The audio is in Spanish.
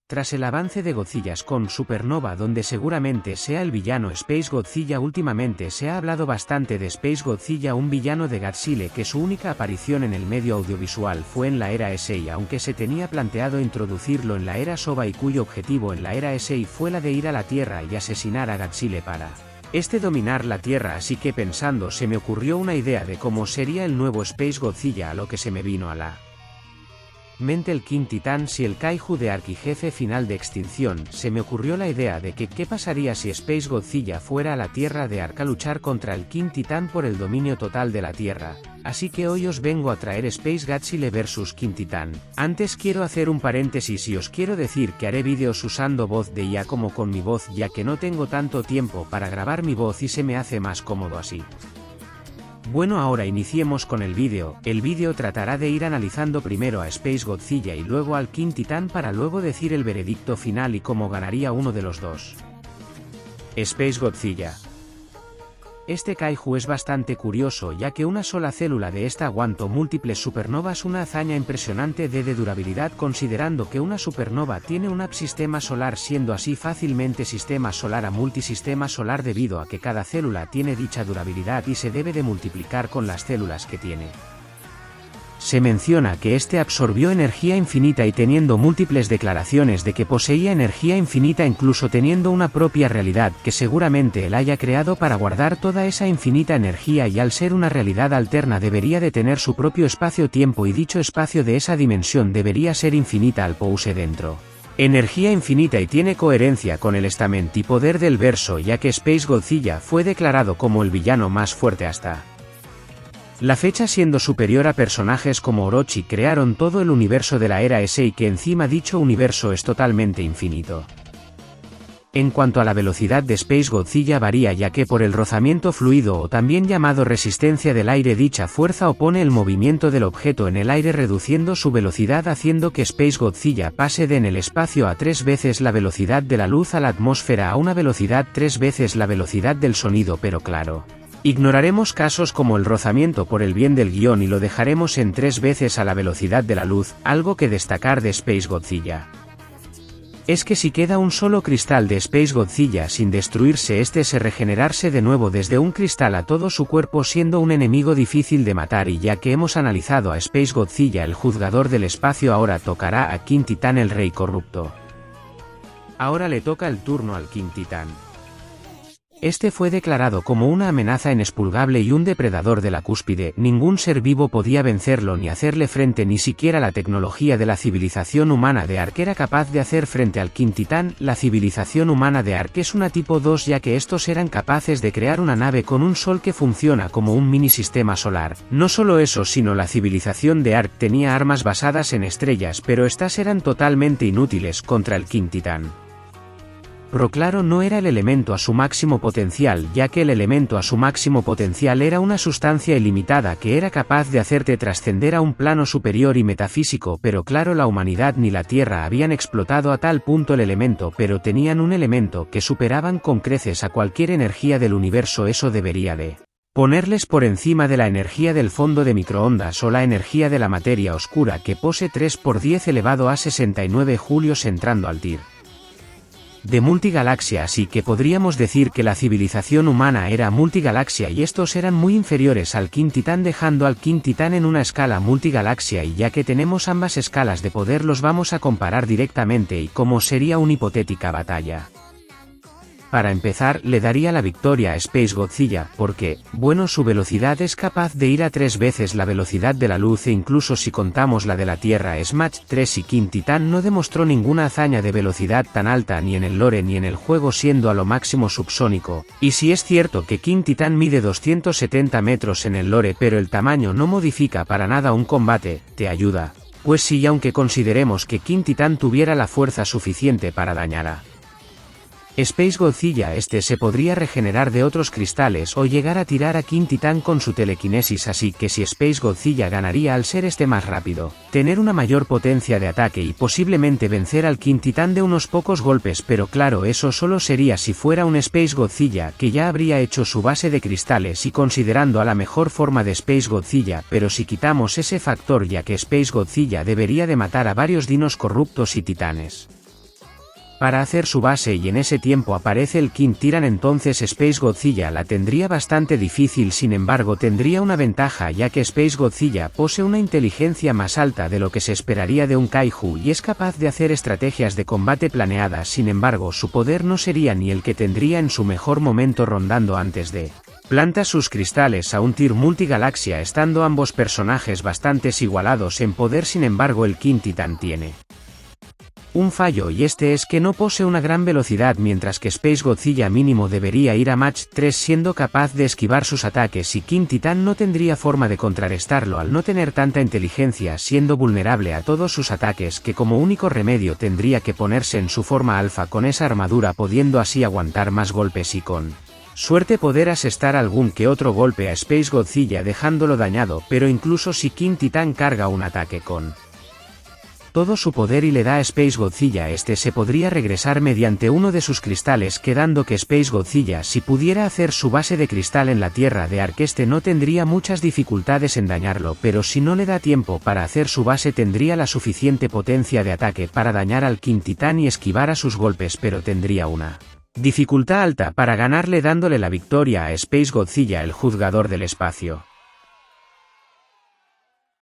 Tras el avance de Godzilla con Supernova, donde seguramente sea el villano Space Godzilla, últimamente se ha hablado bastante de Space Godzilla, un villano de Godzilla que su única aparición en el medio audiovisual fue en la era Heisei, aunque se tenía planteado introducirlo en la era Soba y cuyo objetivo en la era Heisei fue la de ir a la Tierra y asesinar a Godzilla para dominar la Tierra, así que pensando se me ocurrió una idea de cómo sería el nuevo Space Godzilla, a lo que se me vino a la mente el King Titan. Si el Kaiju de Ark y jefe final de extinción, se me ocurrió la idea de que qué pasaría si Space Godzilla fuera a la Tierra de Ark a luchar contra el King Titan por el dominio total de la Tierra. Así que hoy os vengo a traer Space Godzilla vs King Titan. Antes quiero hacer un paréntesis y os quiero decir que haré vídeos usando voz de IA como con mi voz, ya que no tengo tanto tiempo para grabar mi voz y se me hace más cómodo así. Bueno, ahora iniciemos con el vídeo. El vídeo tratará de ir analizando primero a Space Godzilla y luego al King Titan para luego decir el veredicto final y cómo ganaría uno de los dos. Space Godzilla. Este kaiju es bastante curioso, ya que una sola célula de esta aguantó múltiples supernovas, una hazaña impresionante de durabilidad considerando que una supernova tiene un sistema solar, siendo así fácilmente sistema solar a multisistema solar debido a que cada célula tiene dicha durabilidad y se debe de multiplicar con las células que tiene. Se menciona que este absorbió energía infinita y teniendo múltiples declaraciones de que poseía energía infinita, incluso teniendo una propia realidad que seguramente él haya creado para guardar toda esa infinita energía, y al ser una realidad alterna debería de tener su propio espacio-tiempo y dicho espacio de esa dimensión debería ser infinita al poseer dentro energía infinita y tiene coherencia con el estamento y poder del verso, ya que Space Godzilla fue declarado como el villano más fuerte hasta la fecha, siendo superior a personajes como Orochi. Crearon todo el universo de la era Heisei, que encima dicho universo es totalmente infinito. En cuanto a la velocidad de Space Godzilla varía, ya que por el rozamiento fluido o también llamado resistencia del aire, dicha fuerza opone el movimiento del objeto en el aire reduciendo su velocidad, haciendo que Space Godzilla pase de en el espacio a 3 veces la velocidad de la luz, a la atmósfera a una velocidad 3 veces la velocidad del sonido, pero claro, ignoraremos casos como el rozamiento por el bien del guión y lo dejaremos en 3 veces a la velocidad de la luz. Algo que destacar de Space Godzilla es que si queda un solo cristal de Space Godzilla sin destruirse, este se regenerarse de nuevo desde un cristal a todo su cuerpo, siendo un enemigo difícil de matar. Y ya que hemos analizado a Space Godzilla, el juzgador del espacio, ahora tocará a King Titan, el rey corrupto. Ahora le toca el turno al King Titan. Este fue declarado como una amenaza inexpugnable y un depredador de la cúspide. Ningún ser vivo podía vencerlo ni hacerle frente, ni siquiera la tecnología de la civilización humana de Ark era capaz de hacer frente al King Titan. La civilización humana de Ark es una tipo 2, ya que estos eran capaces de crear una nave con un sol que funciona como un mini sistema solar. No solo eso, sino la civilización de Ark tenía armas basadas en estrellas, pero estas eran totalmente inútiles contra el King Titan. Pero claro, no era el elemento a su máximo potencial, ya que el elemento a su máximo potencial era una sustancia ilimitada que era capaz de hacerte trascender a un plano superior y metafísico. Pero claro, la humanidad ni la Tierra habían explotado a tal punto el elemento, pero tenían un elemento que superaban con creces a cualquier energía del universo. Eso debería de ponerles por encima de la energía del fondo de microondas o la energía de la materia oscura, que posee 3 por 10 elevado a 69 julios, entrando al tier de multigalaxia, así que podríamos decir que la civilización humana era multigalaxia y estos eran muy inferiores al King Titan, dejando al King Titan en una escala multigalaxia. Y ya que tenemos ambas escalas de poder, los vamos a comparar directamente y cómo sería una hipotética batalla. Para empezar, le daría la victoria a Space Godzilla, porque, bueno, su velocidad es capaz de ir a 3 veces la velocidad de la luz, e incluso si contamos la de la Tierra es Mach 3, y King Titan no demostró ninguna hazaña de velocidad tan alta ni en el lore ni en el juego, siendo a lo máximo subsónico. Y si es cierto que King Titan mide 270 metros en el lore, pero el tamaño no modifica para nada un combate, te ayuda. Pues sí, aunque consideremos que King Titan tuviera la fuerza suficiente para dañar a Space Godzilla, este se podría regenerar de otros cristales o llegar a tirar a King Titan con su telequinesis, así que si Space Godzilla ganaría al ser este más rápido, tener una mayor potencia de ataque y posiblemente vencer al King Titan de unos pocos golpes. Pero claro, eso solo sería si fuera un Space Godzilla que ya habría hecho su base de cristales y considerando a la mejor forma de Space Godzilla. Pero si quitamos ese factor, ya que Space Godzilla debería de matar a varios dinos corruptos y titanes, para hacer su base y en ese tiempo aparece el King Titan, entonces Space Godzilla la tendría bastante difícil. Sin embargo tendría una ventaja, ya que Space Godzilla posee una inteligencia más alta de lo que se esperaría de un kaiju y es capaz de hacer estrategias de combate planeadas. Sin embargo su poder no sería ni el que tendría en su mejor momento, rondando antes de planta sus cristales a un tier multigalaxia, estando ambos personajes bastante igualados en poder. Sin embargo el King Titan tiene un fallo, y este es que no posee una gran velocidad, mientras que Space Godzilla mínimo debería ir a Mach 3 siendo capaz de esquivar sus ataques, y King Titan no tendría forma de contrarrestarlo al no tener tanta inteligencia, siendo vulnerable a todos sus ataques, que como único remedio tendría que ponerse en su forma alfa con esa armadura, pudiendo así aguantar más golpes y con suerte poder asestar algún que otro golpe a Space Godzilla dejándolo dañado. Pero incluso si King Titan carga un ataque con todo su poder y le da a Space Godzilla, este se podría regresar mediante uno de sus cristales, quedando que Space Godzilla, si pudiera hacer su base de cristal en la Tierra de Ark, este no tendría muchas dificultades en dañarlo, pero si no le da tiempo para hacer su base tendría la suficiente potencia de ataque para dañar al King Titan y esquivar a sus golpes, pero tendría una dificultad alta para ganarle, dándole la victoria a Space Godzilla, el juzgador del espacio.